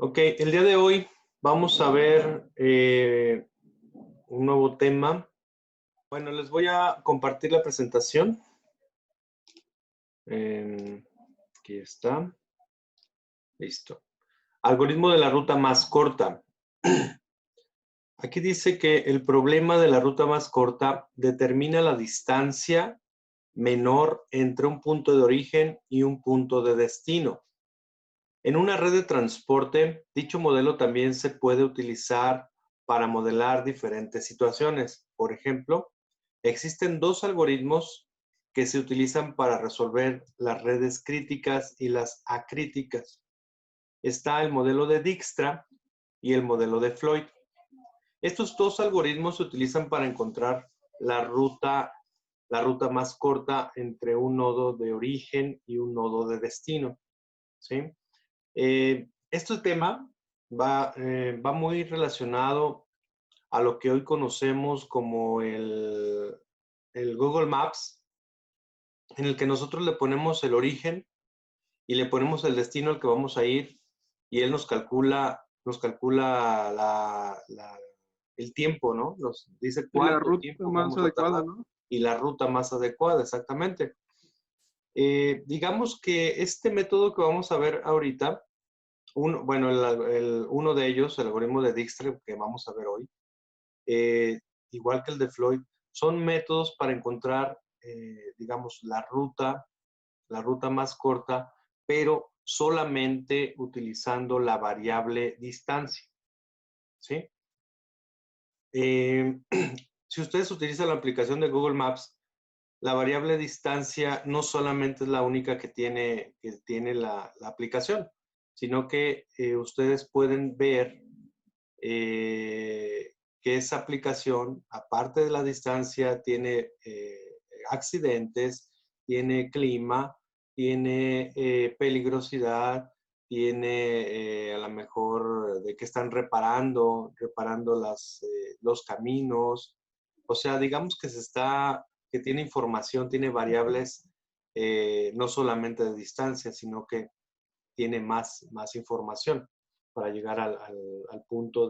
Ok, el día de hoy vamos a ver un nuevo tema. Bueno, les voy a compartir la presentación. Aquí está. Listo. Algoritmo de la ruta más corta. Aquí dice que el problema de la ruta más corta determina la distancia menor entre un punto de origen y un punto de destino. En una red de transporte, dicho modelo también se puede utilizar para modelar diferentes situaciones. Por ejemplo, existen dos algoritmos que se utilizan para resolver las redes críticas y las acríticas. Está el modelo de Dijkstra y el modelo de Floyd. Estos dos algoritmos se utilizan para encontrar la ruta más corta entre un nodo de origen y un nodo de destino, ¿sí? Este tema va muy relacionado a lo que hoy conocemos como el Google Maps, en el que nosotros le ponemos el origen y le ponemos el destino al que vamos a ir y él nos calcula el tiempo, ¿no? Nos dice Y la cuánto ruta tiempo más vamos a adecuada, tardar ¿no? y la ruta más adecuada, exactamente. Digamos que este método que vamos a ver ahorita, uno de ellos, el algoritmo de Dijkstra que vamos a ver hoy, igual que el de Floyd, son métodos para encontrar, digamos, la ruta más corta, pero solamente utilizando la variable distancia, ¿sí? Si ustedes utilizan la aplicación de Google Maps, la variable distancia no solamente es la única que tiene la aplicación, sino que ustedes pueden ver que esa aplicación, aparte de la distancia, tiene accidentes, tiene clima, tiene peligrosidad, tiene a lo mejor de que están reparando los caminos. O sea, digamos que tiene información, tiene variables no solamente de distancia, sino que tiene más información para llegar al punto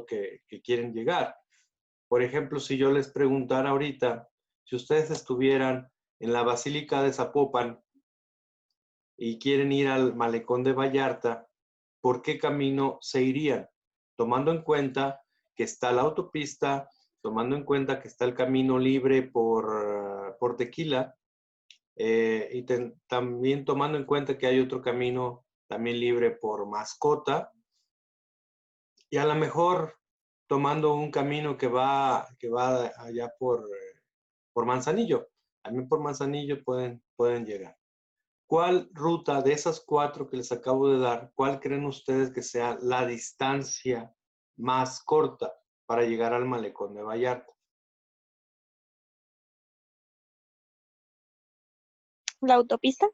que quieren llegar. Por ejemplo, si yo les preguntara ahorita, si ustedes estuvieran en la Basílica de Zapopan y quieren ir al Malecón de Vallarta, ¿por qué camino se irían? Tomando en cuenta que está la autopista, tomando en cuenta que está el camino libre por Tequila, y también tomando en cuenta que hay otro camino también libre por Mascota, y a lo mejor tomando un camino que va allá por Manzanillo. También por Manzanillo pueden llegar. ¿Cuál ruta de esas cuatro que les acabo de dar, cuál creen ustedes que sea la distancia más corta para llegar al Malecón de Vallarta? ¿La autopista?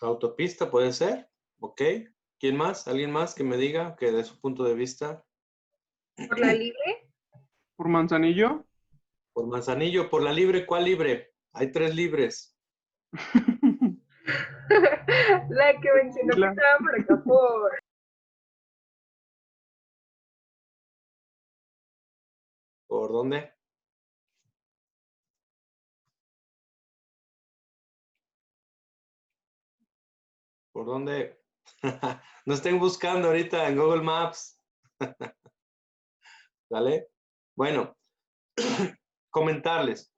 ¿La autopista puede ser? ¿Ok? ¿Quién más? ¿Alguien más que me diga que de su punto de vista? ¿Por la libre? Por Manzanillo. Por Manzanillo, por la libre, ¿cuál libre? Hay 3 libres. La que mencionó que estaba por acá por... ¿Por dónde? ¿Por dónde? No estén buscando ahorita en Google Maps. ¿Vale? Bueno, comentarles.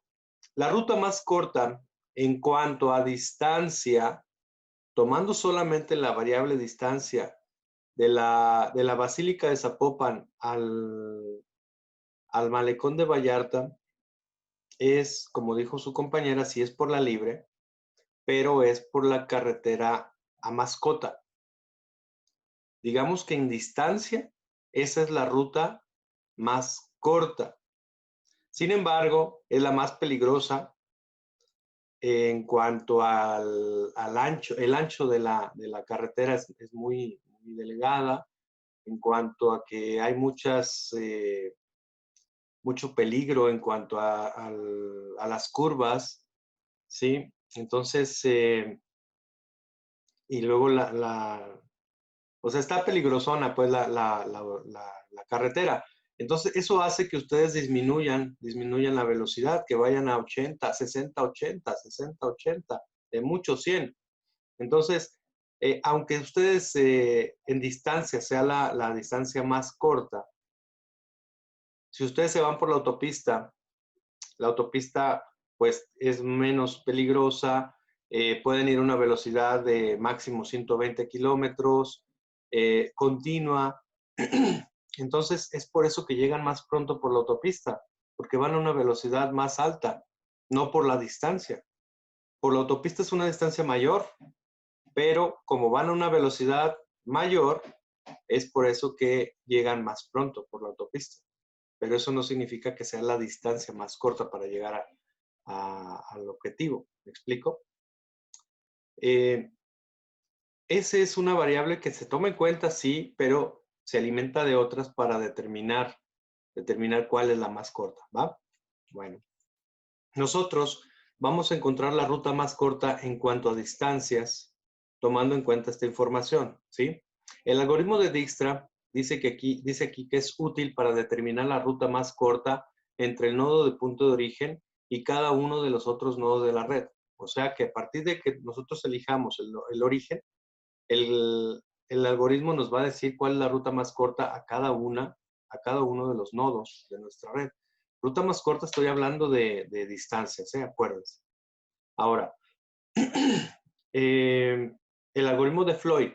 La ruta más corta en cuanto a distancia, tomando solamente la variable distancia de la Basílica de Zapopan al Malecón de Vallarta, es, como dijo su compañera, sí es por la libre, pero es por la carretera a Mascota. Digamos que en distancia, esa es la ruta más corta. Sin embargo, es la más peligrosa en cuanto al ancho. El ancho de la carretera es muy delgada, en cuanto a que hay mucho peligro en cuanto a las curvas, ¿sí? Entonces, y luego o sea, está peligrosona pues la carretera. Entonces, eso hace que ustedes disminuyan la velocidad, que vayan a 80, 60, 80, 60, 80, de mucho 100. Entonces, aunque ustedes en distancia sea la distancia más corta, si ustedes se van por la autopista pues es menos peligrosa, pueden ir a una velocidad de máximo 120 kilómetros, continua. Entonces, es por eso que llegan más pronto por la autopista, porque van a una velocidad más alta, no por la distancia. Por la autopista es una distancia mayor, pero como van a una velocidad mayor, es por eso que llegan más pronto por la autopista. Pero eso no significa que sea la distancia más corta para llegar al objetivo. ¿Me explico? Esa es una variable que se toma en cuenta, sí, pero se alimenta de otras para determinar cuál es la más corta, ¿va? Bueno, nosotros vamos a encontrar la ruta más corta en cuanto a distancias, tomando en cuenta esta información, ¿sí? El algoritmo de Dijkstra dice aquí que es útil para determinar la ruta más corta entre el nodo de punto de origen y cada uno de los otros nodos de la red. O sea que a partir de que nosotros elijamos el origen, el algoritmo nos va a decir cuál es la ruta más corta a cada uno de los nodos de nuestra red. Ruta más corta estoy hablando de distancias, acuérdense. Ahora, el algoritmo de Floyd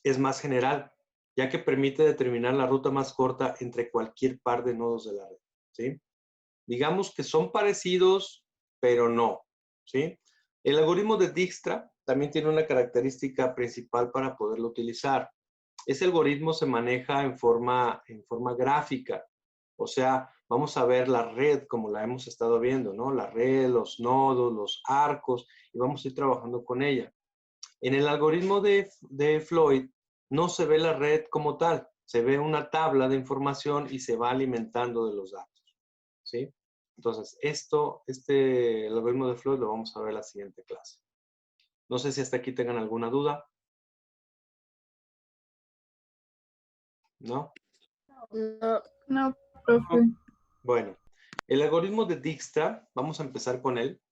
es más general, ya que permite determinar la ruta más corta entre cualquier par de nodos de la red, ¿sí? Digamos que son parecidos, pero no, ¿sí? El algoritmo de Dijkstra también tiene una característica principal para poderlo utilizar. Ese algoritmo se maneja en forma gráfica, o sea, vamos a ver la red como la hemos estado viendo, ¿no? La red, los nodos, los arcos, y vamos a ir trabajando con ella. En el algoritmo de Floyd no se ve la red como tal, se ve una tabla de información y se va alimentando de los datos, ¿sí? Entonces, el algoritmo de Floyd lo vamos a ver en la siguiente clase. No sé si hasta aquí tengan alguna duda. ¿No? No, no, profe. Bueno, el algoritmo de Dijkstra, vamos a empezar con él.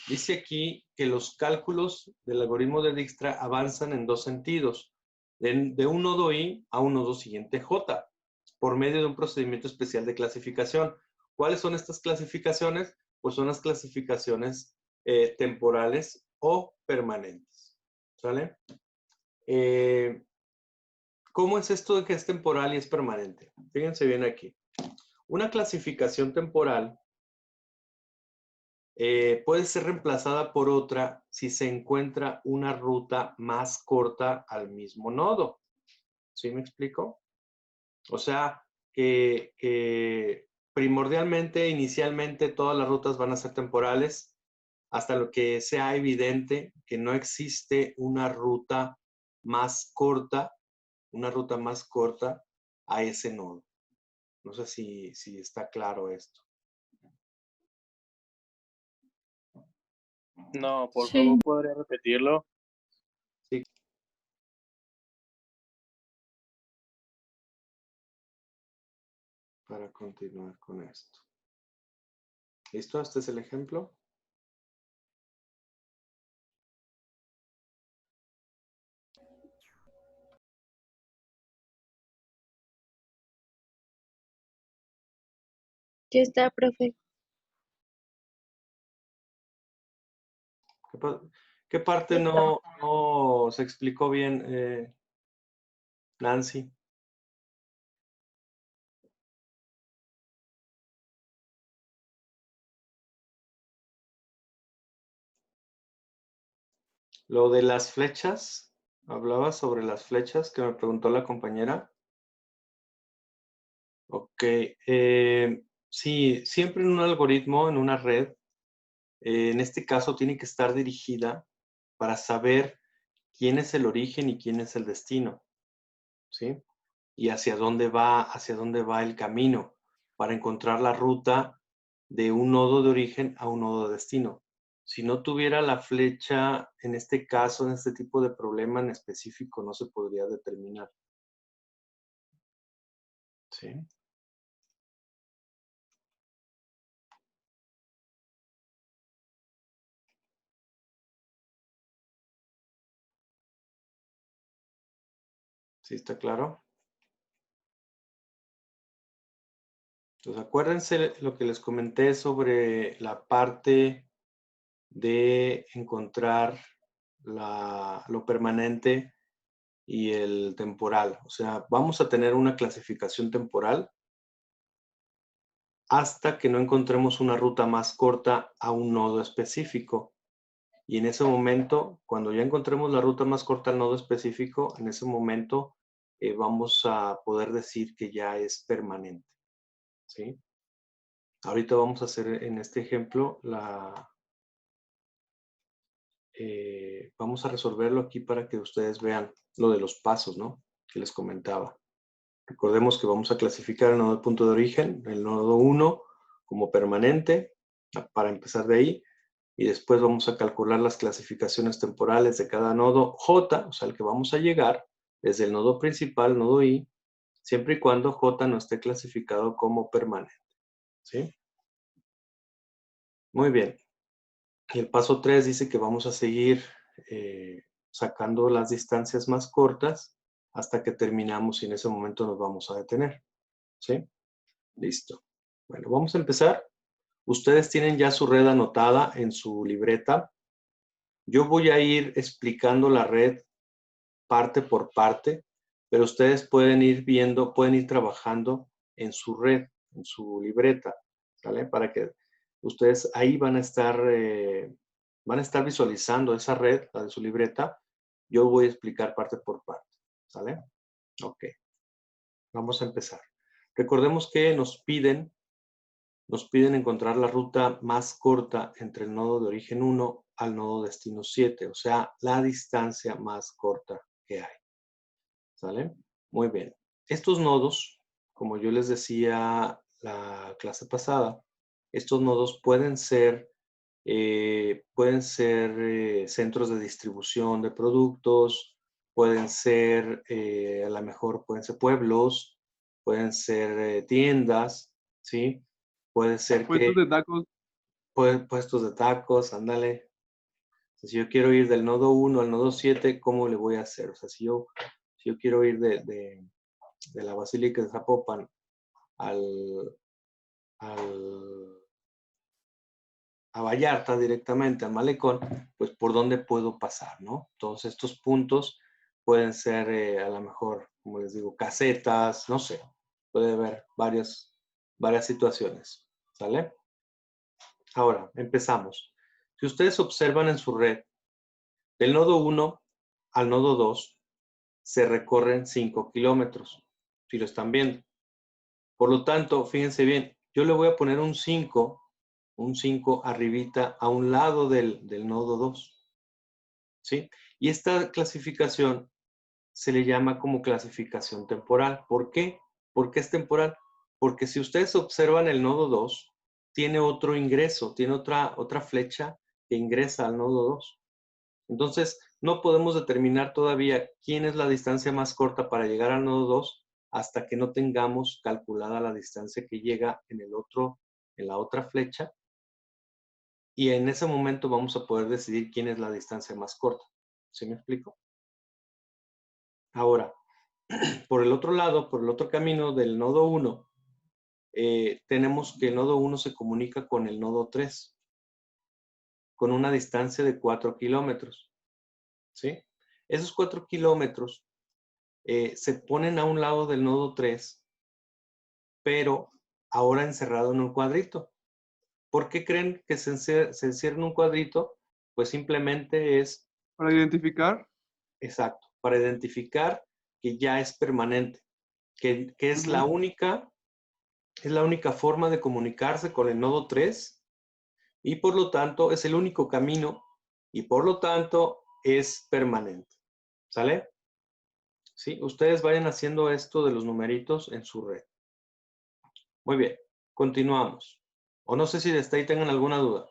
Dice aquí que los cálculos del algoritmo de Dijkstra avanzan en dos sentidos, de un nodo I a un nodo siguiente J, por medio de un procedimiento especial de clasificación. ¿Cuáles son estas clasificaciones? Pues son las clasificaciones temporales o permanentes. ¿Sale? ¿Cómo es esto de que es temporal y es permanente? Fíjense bien aquí. Una clasificación temporal puede ser reemplazada por otra si se encuentra una ruta más corta al mismo nodo. ¿Sí me explico? O sea, que primordialmente, inicialmente, todas las rutas van a ser temporales hasta lo que sea evidente que no existe una ruta más corta a ese nodo. No sé si está claro esto. No, por Sí. favor, ¿podría repetirlo? Sí. Para continuar con esto. ¿Listo? Este es el ejemplo. Ya está, profe. ¿Qué parte no se explicó bien, Nancy? Lo de las flechas, hablaba sobre las flechas que me preguntó la compañera. Ok, sí, siempre en un algoritmo, en una red, en este caso tiene que estar dirigida para saber quién es el origen y quién es el destino, ¿sí? Y hacia dónde va el camino para encontrar la ruta de un nodo de origen a un nodo de destino. Si no tuviera la flecha, en este caso, en este tipo de problema en específico, no se podría determinar. ¿Sí? ¿Sí está claro? Entonces, acuérdense lo que les comenté sobre la parte de encontrar lo permanente y el temporal. O sea, vamos a tener una clasificación temporal hasta que no encontremos una ruta más corta a un nodo específico. Y en ese momento, cuando ya encontremos la ruta más corta al nodo específico, en ese momento vamos a poder decir que ya es permanente. ¿Sí? Ahorita vamos a hacer en este ejemplo vamos a resolverlo aquí para que ustedes vean lo de los pasos, ¿no? Que les comentaba. Recordemos que vamos a clasificar el nodo de punto de origen, el nodo 1 como permanente, para empezar de ahí, y después vamos a calcular las clasificaciones temporales de cada nodo J, o sea, el que vamos a llegar, desde el nodo principal, nodo I, siempre y cuando J no esté clasificado como permanente. ¿Sí? Muy bien. Y el paso 3 dice que vamos a seguir sacando las distancias más cortas hasta que terminamos y en ese momento nos vamos a detener. ¿Sí? Listo. Bueno, vamos a empezar. Ustedes tienen ya su red anotada en su libreta. Yo voy a ir explicando la red parte por parte, pero ustedes pueden ir viendo, pueden ir trabajando en su red, en su libreta, ¿vale? Para que ustedes ahí van a estar visualizando esa red, la de su libreta. Yo voy a explicar parte por parte, ¿sale? Ok. Vamos a empezar. Recordemos que nos piden encontrar la ruta más corta entre el nodo de origen 1 al nodo destino 7, o sea, la distancia más corta que hay. ¿Sale? Muy bien. Estos nodos, como yo les decía la clase pasada, estos nodos pueden ser centros de distribución de productos, pueden ser, a lo mejor pueden ser pueblos, pueden ser tiendas, ¿sí? Puede ser Puestos de tacos. puestos de tacos, ándale. Si yo quiero ir del nodo 1 al nodo 7, ¿cómo le voy a hacer? O sea, si yo quiero ir de la Basílica de Zapopan a Vallarta directamente, al Malecón, pues por dónde puedo pasar, ¿no? Todos estos puntos pueden ser a lo mejor, como les digo, casetas, no sé, puede haber varias situaciones, ¿sale? Ahora, empezamos. Si ustedes observan en su red, del nodo 1 al nodo 2 se recorren 5 kilómetros, si lo están viendo. Por lo tanto, fíjense bien, yo le voy a poner un 5 arribita a un lado del nodo 2, ¿sí? Y esta clasificación se le llama como clasificación temporal. ¿Por qué? ¿Por qué es temporal? Porque si ustedes observan el nodo 2, tiene otro ingreso, tiene otra flecha que ingresa al nodo 2. Entonces, no podemos determinar todavía quién es la distancia más corta para llegar al nodo 2 hasta que no tengamos calculada la distancia que llega en la otra flecha. Y en ese momento vamos a poder decidir quién es la distancia más corta. ¿Sí me explico? Ahora, por el otro lado, por el otro camino del nodo 1, tenemos que el nodo 1 se comunica con el nodo 3 con una distancia de 4 kilómetros. ¿Sí? Esos 4 kilómetros se ponen a un lado del nodo 3, pero ahora encerrado en un cuadrito. ¿Por qué creen que se encierra en un cuadrito? Pues simplemente es, Para identificar. exacto, para identificar que ya es permanente, que es la única forma de comunicarse con el nodo 3 y por lo tanto es el único camino y por lo tanto es permanente. ¿Sale? Sí, ustedes vayan haciendo esto de los numeritos en su red. Muy bien, continuamos. O no sé si de ahí tengan alguna duda.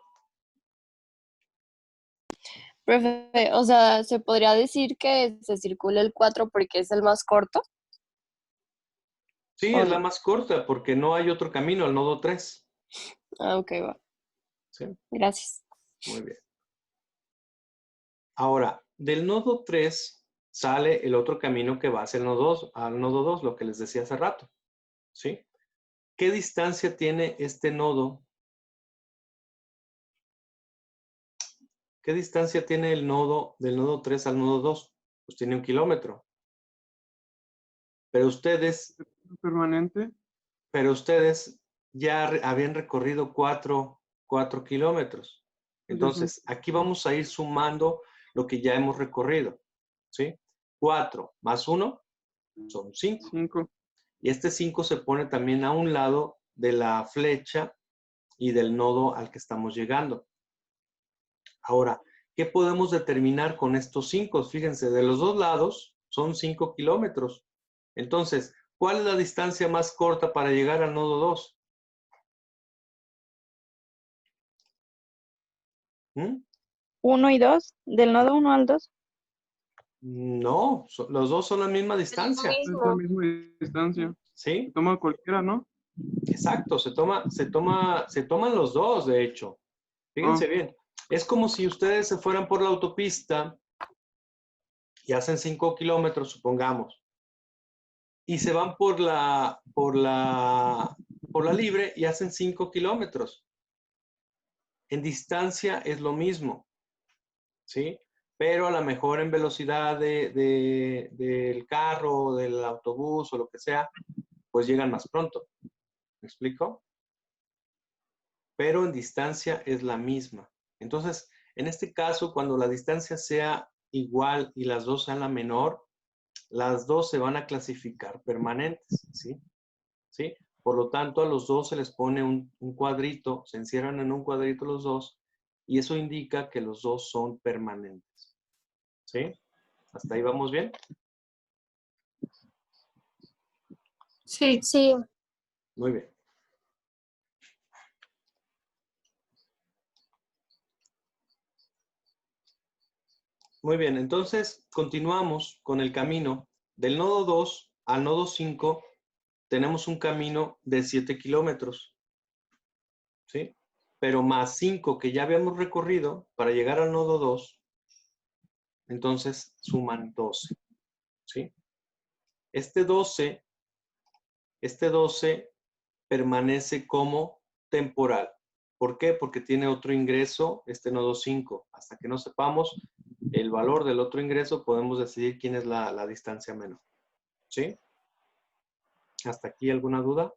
Profe, o sea, ¿se podría decir que se circula el 4 porque es el más corto? Sí, ¿O es la no? más corta porque no hay otro camino al nodo 3. Ah, ok, va. ¿Sí? Gracias. Muy bien. Ahora, del nodo 3 sale el otro camino que va hacia el nodo 2, al nodo 2, lo que les decía hace rato. ¿Sí? ¿Qué distancia tiene este nodo? ¿Qué distancia tiene el nodo del nodo 3 al nodo 2? Pues tiene 1 kilómetro. Pero ustedes Permanente. ya habían recorrido 4 kilómetros. Entonces, aquí vamos a ir sumando lo que ya hemos recorrido. ¿Sí? 4 más 1 son 5. 5. Y este 5 se pone también a un lado de la flecha y del nodo al que estamos llegando. Ahora, ¿qué podemos determinar con estos 5? Fíjense, de los dos lados son 5 kilómetros. Entonces, ¿cuál es la distancia más corta para llegar al nodo 2? ¿Mm? 1 y 2, del nodo 1 al 2. No, los dos son la misma Es lo distancia. Es la mismo. misma distancia. Se ¿Sí? toma cualquiera, ¿no? Exacto, se toman los dos, de hecho. Fíjense bien. Es como si ustedes se fueran por la autopista y hacen 5 kilómetros, supongamos, y se van por la libre y hacen 5 kilómetros. En distancia es lo mismo, ¿sí? Pero a lo mejor en velocidad del carro, del autobús o lo que sea, pues llegan más pronto. ¿Me explico? Pero en distancia es la misma. Entonces, en este caso, cuando la distancia sea igual y las dos sean la menor, las dos se van a clasificar permanentes, ¿sí? ¿Sí? Por lo tanto, a los dos se les pone un cuadrito, se encierran en un cuadrito los dos, y eso indica que los dos son permanentes. ¿Sí? ¿Hasta ahí vamos bien? Sí. Sí. Muy bien. Muy bien, entonces continuamos con el camino. Del nodo 2 al nodo 5 tenemos un camino de 7 kilómetros. ¿Sí? Pero más 5 que ya habíamos recorrido para llegar al nodo 2, entonces suman 12. ¿Sí? Este 12 permanece como temporal. ¿Por qué? Porque tiene otro ingreso, este nodo 5. Hasta que no sepamos el valor del otro ingreso, podemos decidir quién es la distancia menor. ¿Sí? ¿Hasta aquí alguna duda?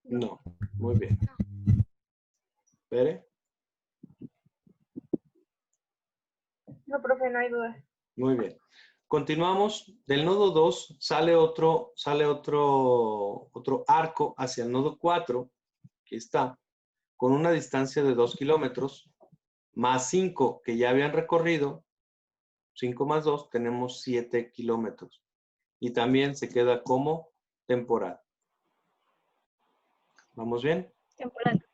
No. Muy bien. ¿Pere? No, profe, no hay duda. Muy bien. Continuamos. Del nodo 2 sale otro arco hacia el nodo 4. Aquí está. Con una distancia de 2 kilómetros. Más 5 que ya habían recorrido. 5 más 2, tenemos 7 kilómetros. Y también se queda como temporal. ¿Vamos bien? Temporal.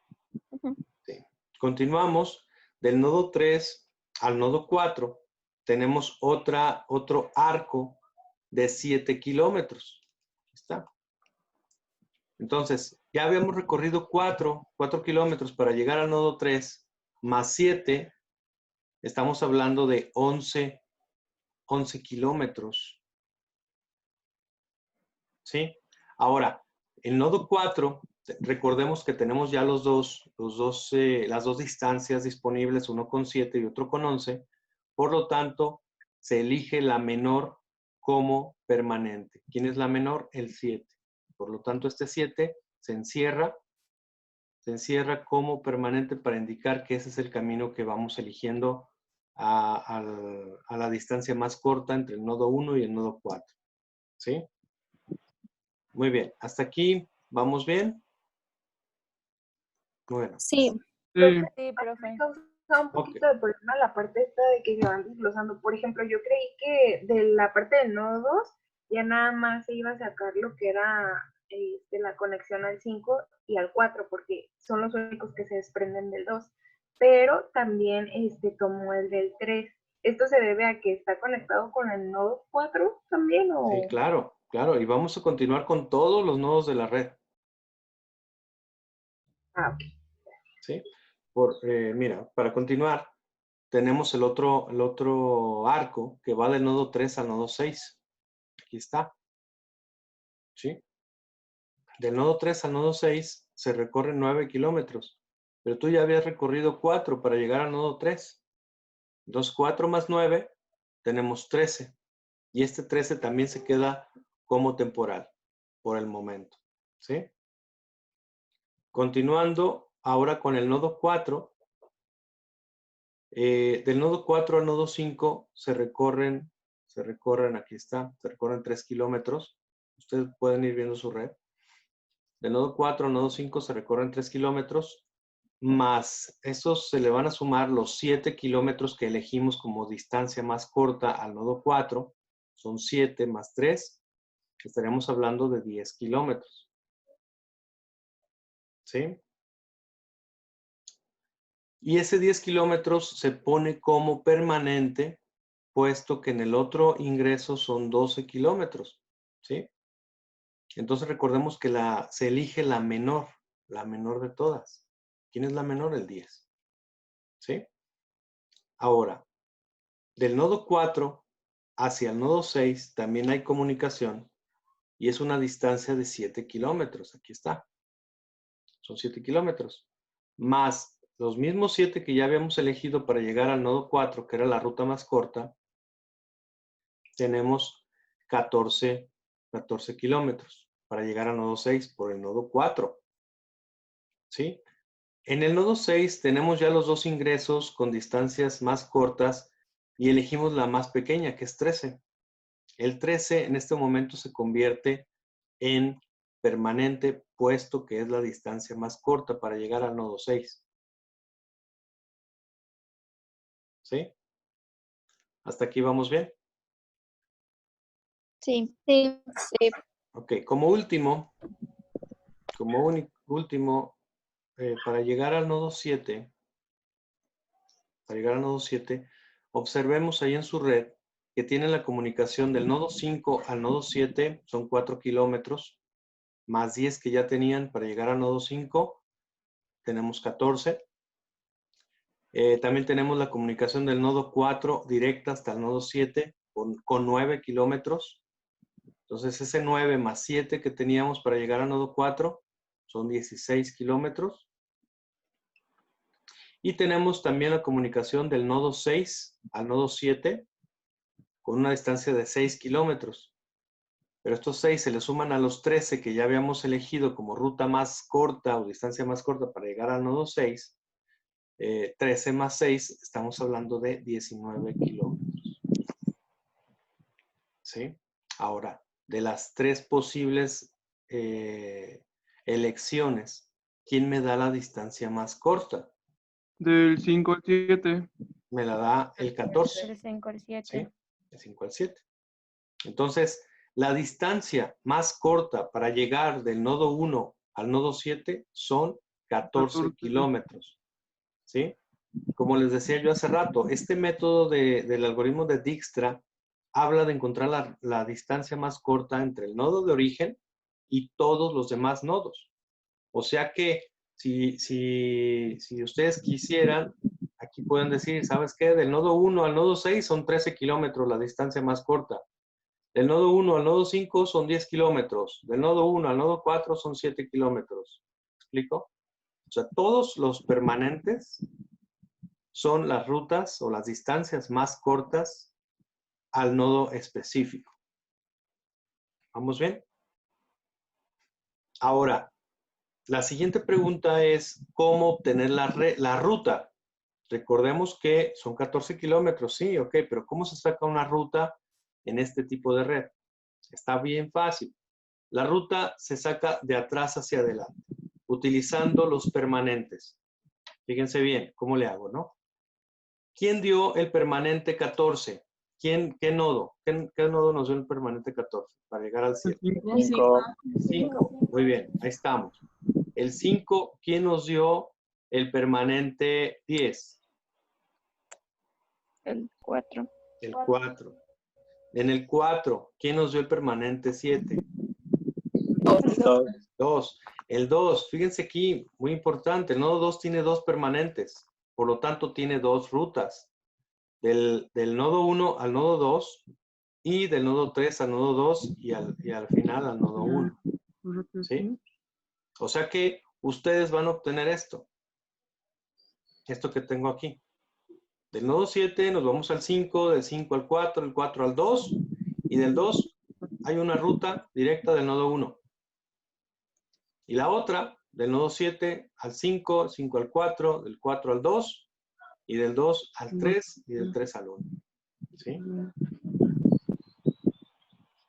Sí. Continuamos. Del nodo 3 al nodo 4 tenemos otro arco de 7 kilómetros. Aquí está. Entonces, ya habíamos recorrido 4 kilómetros para llegar al nodo 3, más 7, estamos hablando de 11 kilómetros. ¿Sí? Ahora, el nodo 4, recordemos que tenemos ya las dos distancias disponibles, uno con 7 y otro con 11. Por lo tanto, se elige la menor como permanente. ¿Quién es la menor? El 7. Por lo tanto, este 7 se encierra como permanente para indicar que ese es el camino que vamos eligiendo a la distancia más corta entre el nodo 1 y el nodo 4. ¿Sí? Muy bien. ¿Hasta aquí vamos bien? Bueno. Sí. Sí. Sí, profe. Me causa un poquito de problema la parte esta de que se van desglosando. Por ejemplo, yo creí que de la parte del nodo 2 ya nada más se iba a sacar lo que era la conexión al 5 y al 4, porque son los únicos que se desprenden del 2. pero también tomó el del 3. ¿Esto se debe a que está conectado con el nodo 4 también o...? Sí, claro, claro. Y vamos a continuar con todos los nodos de la red. Ah, ok. ¿Sí? Mira, para continuar, tenemos el otro arco que va del nodo 3 al nodo 6. Aquí está. ¿Sí? Del nodo 3 al nodo 6 se recorren 9 kilómetros, pero tú ya habías recorrido 4 para llegar al nodo 3. Entonces, 4 más 9, tenemos 13. Y este 13 también se queda como temporal por el momento. ¿Sí? Continuando ahora con el nodo 4. Del nodo 4 al nodo 5 se recorren, aquí está, se recorren 3 kilómetros. Ustedes pueden ir viendo su red. Del nodo 4 al nodo 5 se recorren 3 kilómetros, más estos se le van a sumar los 7 kilómetros que elegimos como distancia más corta al nodo 4. Son 7 más 3. Estaremos hablando de 10 kilómetros. ¿Sí? Y ese 10 kilómetros se pone como permanente, puesto que en el otro ingreso son 12 kilómetros. ¿Sí? Entonces recordemos que se elige la menor de todas. ¿Quién es la menor? El 10. ¿Sí? Ahora, del nodo 4 hacia el nodo 6 también hay comunicación y es una distancia de 7 kilómetros. Aquí está. Son 7 kilómetros. Más los mismos 7 que ya habíamos elegido para llegar al nodo 4, que era la ruta más corta, tenemos 14 kilómetros para llegar al nodo 6 por el nodo 4. ¿Sí? En el nodo 6 tenemos ya los dos ingresos con distancias más cortas y elegimos la más pequeña, que es 13. El 13 en este momento se convierte en permanente, puesto que es la distancia más corta para llegar al nodo 6. ¿Sí? ¿Hasta aquí vamos bien? Sí, sí, sí. Ok, como último, para llegar al nodo 7, observemos ahí en su red que tiene la comunicación del nodo 5 al nodo 7, son 4 kilómetros, más 10 que ya tenían para llegar al nodo 5, tenemos 14. También tenemos la comunicación del nodo 4 directa hasta el nodo 7 con 9 kilómetros. Entonces ese 9 más 7 que teníamos para llegar al nodo 4 son 16 kilómetros. Y tenemos también la comunicación del nodo 6 al nodo 7 con una distancia de 6 kilómetros. Pero estos 6 se le suman a los 13 que ya habíamos elegido como ruta más corta o distancia más corta para llegar al nodo 6. 13 más 6, estamos hablando de 19 kilómetros. ¿Sí? Ahora, de las 3 posibles elecciones, ¿quién me da la distancia más corta? Del 5 al 7. Me la da el 14. Del 5 al 7. ¿Sí? Del 5 al 7. Entonces, la distancia más corta para llegar del nodo 1 al nodo 7 son 14 kilómetros. ¿Sí? Como les decía yo hace rato, este método del algoritmo de Dijkstra habla de encontrar la distancia más corta entre el nodo de origen y todos los demás nodos. O sea que si ustedes quisieran, aquí pueden decir, ¿sabes qué? Del nodo 1 al nodo 6 son 13 kilómetros la distancia más corta. Del nodo 1 al nodo 5 son 10 kilómetros. Del nodo 1 al nodo 4 son 7 kilómetros. ¿Me explico? O sea, todos los permanentes son las rutas o las distancias más cortas al nodo específico. ¿Vamos bien? Ahora, la siguiente pregunta es ¿cómo obtener la ruta? Recordemos que son 14 kilómetros, sí, ok, pero ¿cómo se saca una ruta en este tipo de red? Está bien fácil. La ruta se saca de atrás hacia adelante, utilizando los permanentes. Fíjense bien, ¿cómo le hago, no? ¿Quién dio el permanente 14? ¿Qué nodo? ¿Qué nodo nos dio el permanente 14 para llegar al 7? 5. 5. Muy bien, ahí estamos. El 5, ¿quién nos dio el permanente 10? El 4. El 4. En el 4, ¿quién nos dio el permanente 7? 2. El 2, fíjense aquí, muy importante, el nodo 2 tiene 2 permanentes, por lo tanto tiene 2 rutas. Del nodo 1 al nodo 2 y del nodo 3 al nodo 2 y al final al nodo 1. ¿Sí? O sea que ustedes van a obtener esto que tengo aquí. Del nodo 7 nos vamos al 5, del 5 al 4, del 4 al 2 y del 2 hay una ruta directa del nodo 1. Y la otra, del nodo 7 al 5, 5 al 4, del 4 al 2 y del 2 al 3 y del 3 al 1. ¿Sí?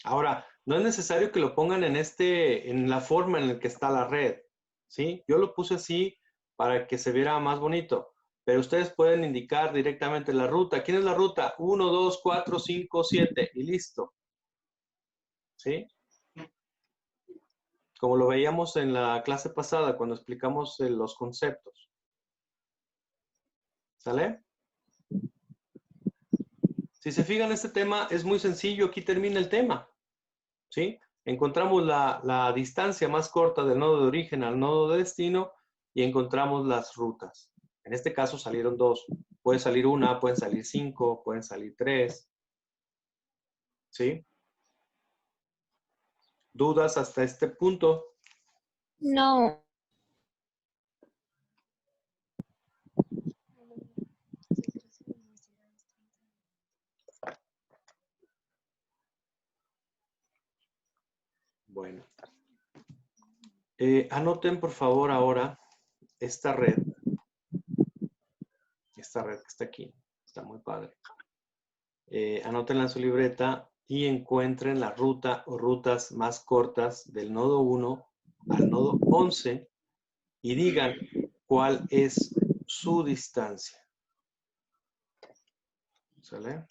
Ahora, no es necesario que lo pongan en la forma en la que está la red. ¿Sí? Yo lo puse así para que se viera más bonito. Pero ustedes pueden indicar directamente la ruta. ¿Quién es la ruta? 1, 2, 4, 5, 7 y listo. ¿Sí? Como lo veíamos en la clase pasada cuando explicamos los conceptos. ¿Sale? Si se fijan, este tema es muy sencillo. Aquí termina el tema. ¿Sí? Encontramos la distancia más corta del nodo de origen al nodo de destino y encontramos las rutas. En este caso salieron 2. Puede salir 1, pueden salir 5, pueden salir 3. ¿Sí? ¿Dudas hasta este punto? No. Bueno. Anoten, por favor, ahora esta red. Esta red que está aquí. Está muy padre. Anótenla en su libreta y encuentren la ruta o rutas más cortas del nodo 1 al nodo 11 y digan cuál es su distancia. ¿Sale?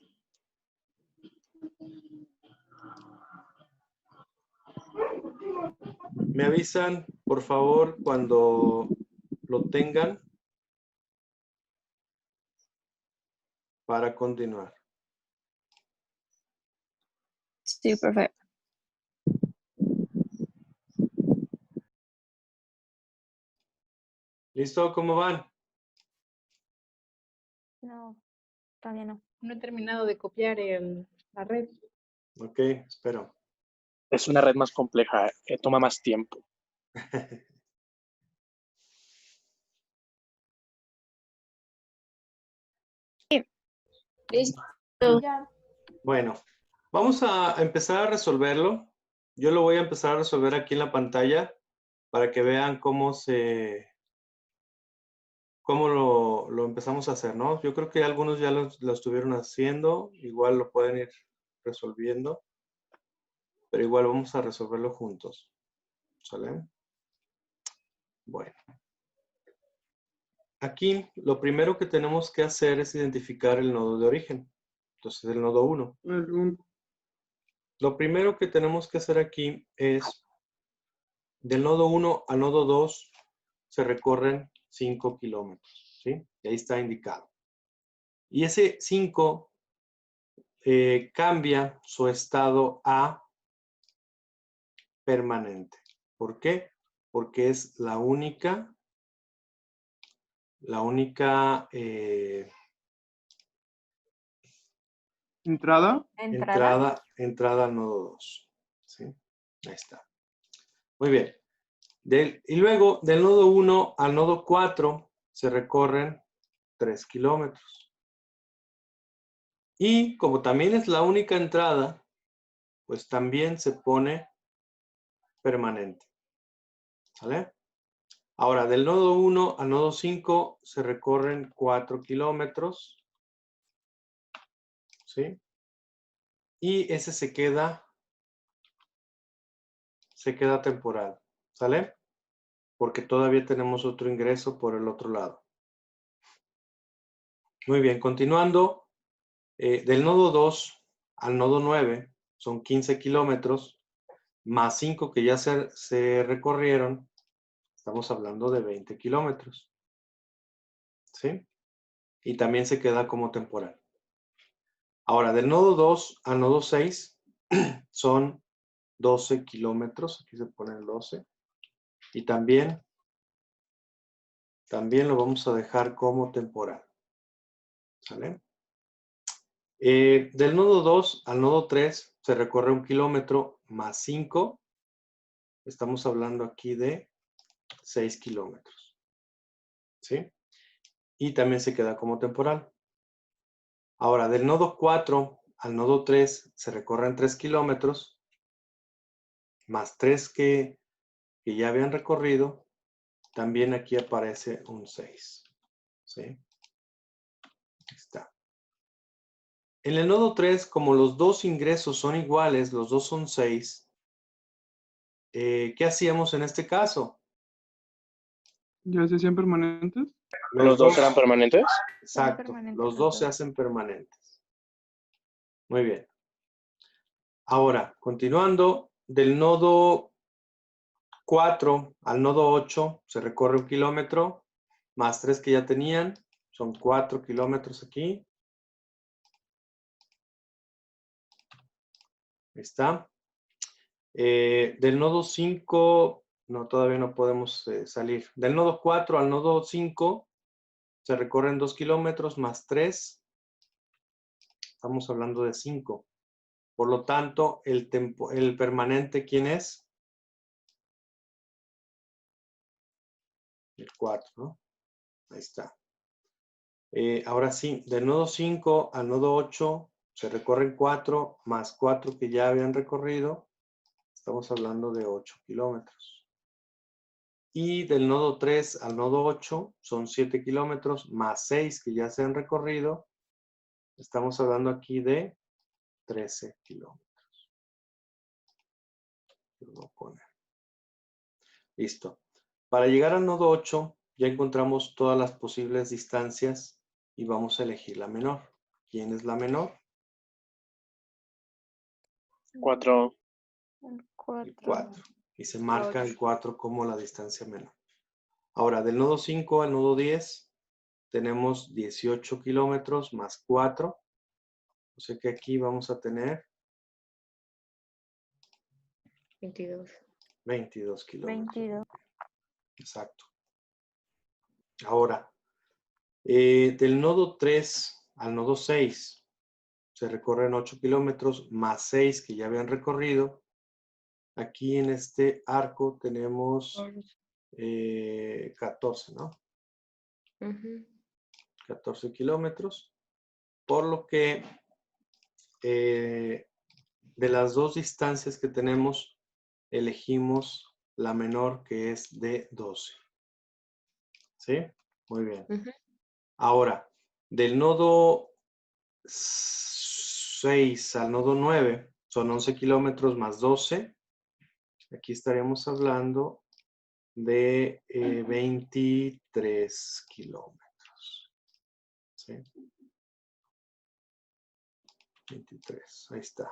Me avisan, por favor, cuando lo tengan para continuar. Sí, perfecto. ¿Listo? ¿Cómo van? No, todavía no. No he terminado de copiar la red. Ok, espero. Es una red más compleja, toma más tiempo. Listo. Bueno, vamos a empezar a resolverlo. Yo lo voy a empezar a resolver aquí en la pantalla para que vean cómo lo empezamos a hacer, ¿no? Yo creo que algunos ya lo estuvieron haciendo, igual lo pueden ir resolviendo, pero igual vamos a resolverlo juntos. ¿Sale? Bueno. Aquí lo primero que tenemos que hacer es identificar el nodo de origen. Entonces, el nodo 1. Lo primero que tenemos que hacer aquí es, del nodo 1 al nodo 2 se recorren 5 kilómetros, ¿sí? Y ahí está indicado. Y ese 5 cambia su estado a permanente. ¿Por qué? Porque es la única Entrada. entrada al nodo 2. ¿Sí? Ahí está. Muy bien. Y luego, del nodo 1 al nodo 4 se recorren 3 kilómetros. Y como también es la única entrada, pues también se pone permanente. ¿Sale? Ahora, del nodo 1 al nodo 5 se recorren 4 kilómetros. ¿Sí? Y ese se queda temporal. ¿Sale? Porque todavía tenemos otro ingreso por el otro lado. Muy bien, continuando. Del nodo 2 al nodo 9 son 15 kilómetros, más 5 que ya se recorrieron, estamos hablando de 20 kilómetros. ¿sí? Y también se queda como temporal. Ahora, del nodo 2 al nodo 6 son 12 kilómetros. Aquí se pone el 12. Y también lo vamos a dejar como temporal. ¿Sale? Del nodo 2 al nodo 3 se recorre 1 kilómetro más 5. Estamos hablando aquí de 6 kilómetros. ¿Sí? Y también se queda como temporal. Ahora, del nodo 4 al nodo 3 se recorren 3 kilómetros más 3 que ya habían recorrido. También aquí aparece un 6. ¿Sí? Ahí está. En el nodo 3, como los dos ingresos son iguales, los dos son 6, ¿qué hacíamos en este caso? ¿Ya se hacían permanentes? ¿Los dos eran permanentes? Exacto, permanentes los los dos se dos. hacen permanentes. Muy bien. Ahora, continuando, del nodo 4 al nodo 8 se recorre 1 kilómetro, más 3 que ya tenían, son 4 kilómetros aquí. Ahí está. Del nodo 5, no, todavía no podemos salir. Del nodo 4 al nodo 5 se recorren 2 kilómetros más 3. Estamos hablando de 5. Por lo tanto, el permanente, ¿quién es? El 4, ¿no? Ahí está. Ahora sí, del nodo 5 al nodo 8 se recorren 4 más 4 que ya habían recorrido. Estamos hablando de 8 kilómetros. Y del nodo 3 al nodo 8 son 7 kilómetros más 6 que ya se han recorrido. Estamos hablando aquí de 13 kilómetros. Lo voy a poner. Listo. Para llegar al nodo 8 ya encontramos todas las posibles distancias y vamos a elegir la menor. ¿Quién es la menor? 4. El El 4. 4. Y se marca el 4 como la distancia menor. Ahora, del nodo 5 al nodo 10 tenemos 18 kilómetros más 4. O sea que aquí vamos a tener 22. 22 kilómetros. 22. Exacto. Ahora, del nodo 3 al nodo 6 se recorren 8 kilómetros más 6 que ya habían recorrido. Aquí en este arco tenemos 14, ¿no? 14 kilómetros. Por lo que de las dos distancias que tenemos, elegimos la menor, que es de 12. ¿Sí? Muy bien. Ahora, del nodo 6 al nodo 9 son 11 kilómetros más 12. Aquí estaríamos hablando de 23 kilómetros. ¿Sí? 23, ahí está.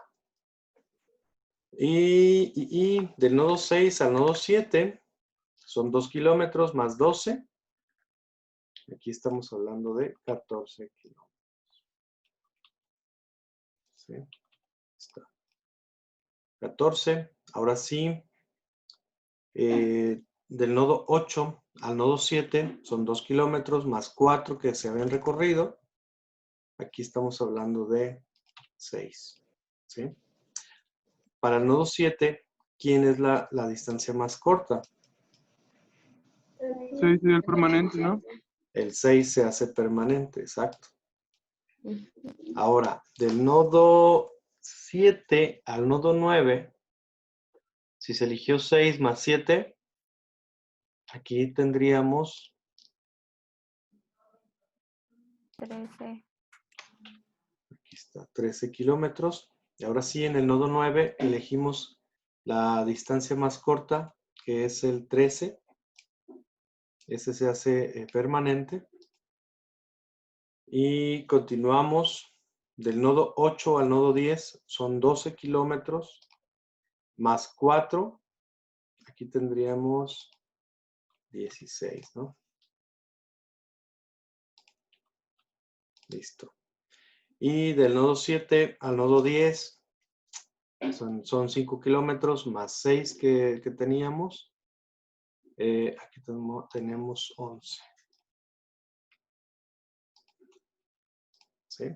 Y del nodo 6 al nodo 7 son 2 kilómetros más 12. Aquí estamos hablando de 14 kilómetros. ¿Sí? Está. 14. Ahora sí, del nodo 8 al nodo 7 son 2 kilómetros más 4 que se habían recorrido. Aquí estamos hablando de 6. ¿Sí? Para el nodo 7, ¿quién es la distancia más corta? 6 sería el permanente, ¿no? El 6 se hace permanente, exacto. Ahora, del nodo 7 al nodo 9, si se eligió 6 más 7, aquí tendríamos 13. Aquí está, 13 kilómetros. Y ahora sí, en el nodo 9 elegimos la distancia más corta, que es el 13. Ese se hace permanente. Y continuamos. Del nodo 8 al nodo 10 son 12 kilómetros más 4. Aquí tendríamos 16, ¿no? Listo. Y del nodo 7 al nodo 10 son 5 kilómetros más 6 que teníamos. Aquí tenemos 11. ¿Sí?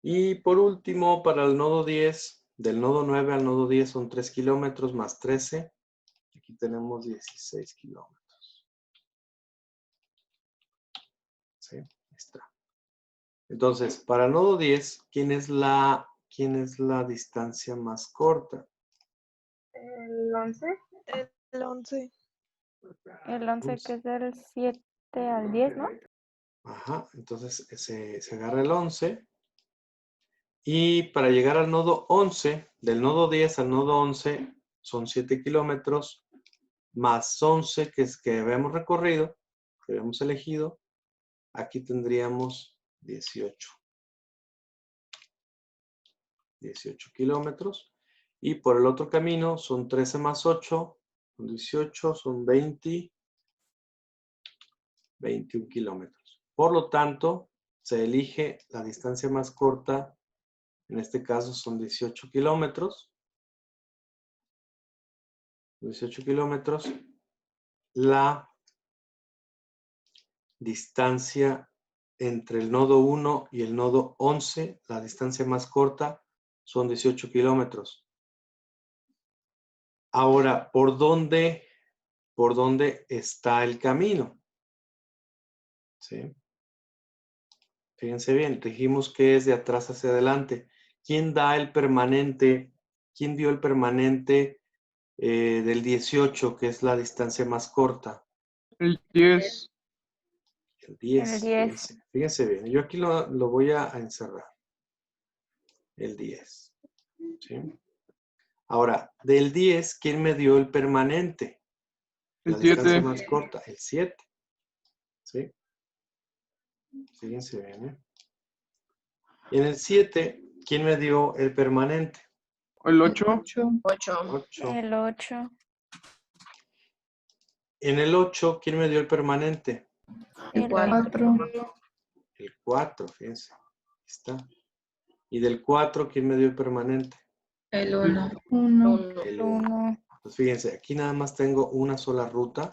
Y por último, para el nodo 10, del nodo 9 al nodo 10 son 3 kilómetros más 13. Aquí tenemos 16 kilómetros. ¿Sí? Ahí está. Entonces, para el nodo 10, ¿quién es la distancia más corta? El 11. El 11. El 11 que es del 7 al 10, ¿no? Ajá, entonces se agarra el 11. Y para llegar al nodo 11, del nodo 10 al nodo 11, son 7 kilómetros más 11 que habíamos recorrido, que habíamos elegido. Aquí tendríamos 18 kilómetros. Y por el otro camino son 13 más 8, son 18, son 21 kilómetros. Por lo tanto, se elige la distancia más corta. En este caso son 18 kilómetros. 18 kilómetros. La distancia entre el nodo 1 y el nodo 11, la distancia más corta, son 18 kilómetros. Ahora, ¿por dónde está el camino? ¿Sí? Fíjense bien, dijimos que es de atrás hacia adelante. ¿Quién da el permanente? ¿Quién dio el permanente del 18, que es la distancia más corta? El 10. El 10. El 10. Fíjense bien, yo aquí lo voy a encerrar. El 10. ¿Sí? Ahora, del 10, ¿quién me dio el permanente? El La distancia 7. más corta, el 7. ¿Sí? Fíjense bien, ¿eh? Y en el 7, ¿quién me dio el permanente? El 8. 8. El 8. En el 8, ¿quién me dio el permanente? El 4. El 4, fíjense. Ahí está. Y del 4, ¿quién me dio el permanente? El 1. 1. El 1. 1. Pues fíjense, aquí nada más tengo una sola ruta.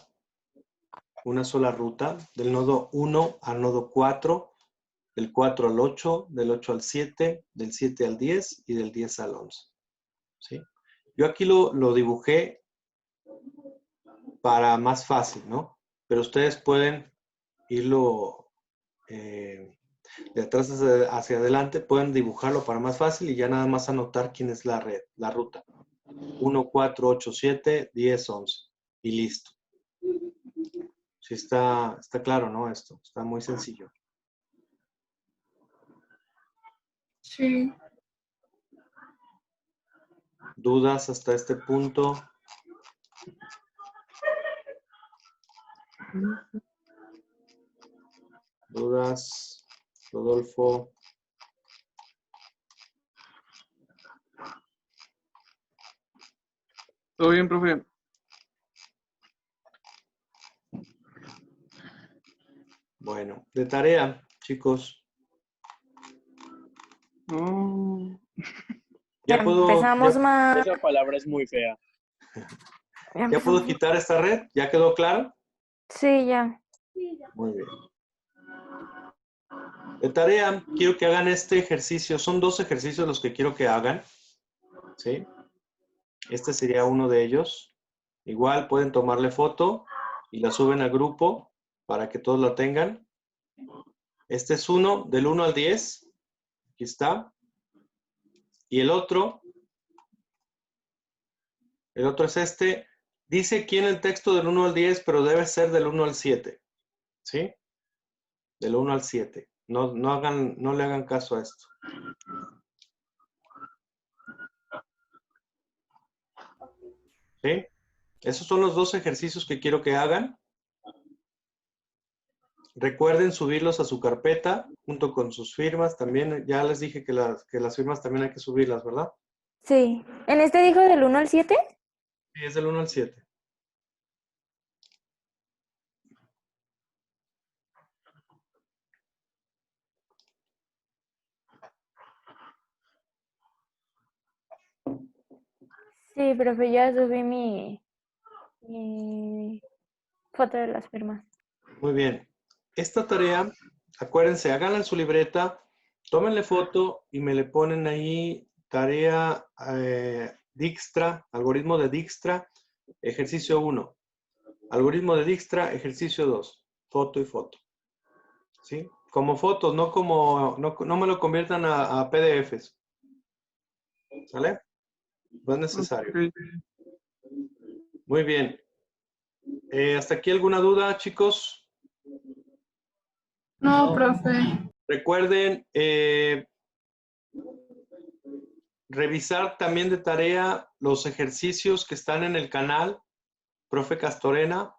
Una sola ruta. Del nodo 1 al nodo 4. Del 4 al 8. Del 8 al 7. Del 7 al 10. Y del 10 al 11. ¿Sí? Yo aquí lo dibujé para más fácil, ¿no? Pero ustedes pueden irlo de atrás hacia adelante, pueden dibujarlo para más fácil y ya nada más anotar quién es la ruta. 1, 4, 8, 7, 10, 11. Y listo. Sí, está claro, ¿no? Esto está muy sencillo. Sí. ¿Dudas hasta este punto? ¿Dudas? Rodolfo. ¿Todo bien, profe? Bueno, de tarea, chicos. No. Ya puedo, Empezamos más. Esa palabra es muy fea. ¿ya puedo quitar esta red? ¿Ya quedó claro? Sí, ya. Muy bien. De tarea, quiero que hagan este ejercicio. Son 2 ejercicios los que quiero que hagan. ¿Sí? Este sería uno de ellos. Igual pueden tomarle foto y la suben al grupo para que todos la tengan. Este es uno, del 1 al 10. Aquí está. Y el otro es este. Dice aquí en el texto del 1 al 10, pero debe ser del 1 al 7. ¿Sí? Del 1 al 7. No le hagan caso a esto. ¿Sí? Esos son los 2 ejercicios que quiero que hagan. Recuerden subirlos a su carpeta junto con sus firmas. También ya les dije que las firmas también hay que subirlas, ¿verdad? Sí. ¿En este dijo del 1 al 7? Sí, es del 1 al 7. Sí, profe, ya subí mi foto de las firmas. Muy bien. Esta tarea, acuérdense, háganla en su libreta, tómenle foto y me le ponen ahí tarea Dijkstra, algoritmo de Dijkstra, ejercicio 1. Algoritmo de Dijkstra, ejercicio 2. Foto y foto. ¿Sí? Como fotos, no me lo conviertan a PDFs. ¿Sale? No es necesario. Ok. Muy bien. ¿Hasta aquí alguna duda, chicos? No, profe. Recuerden revisar también de tarea los ejercicios que están en el canal, profe Castorena.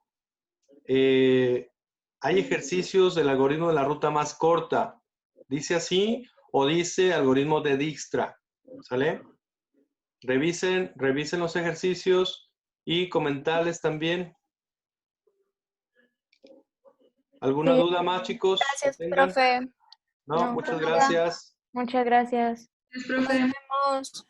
Hay ejercicios del algoritmo de la ruta más corta. ¿Dice así o dice algoritmo de Dijkstra? ¿Sale? Revisen los ejercicios y comentarles también. ¿Alguna Sí. duda más, chicos? Gracias, que tengan? profe. No, No, muchas nada. gracias. Muchas gracias. Profe. Nos vemos.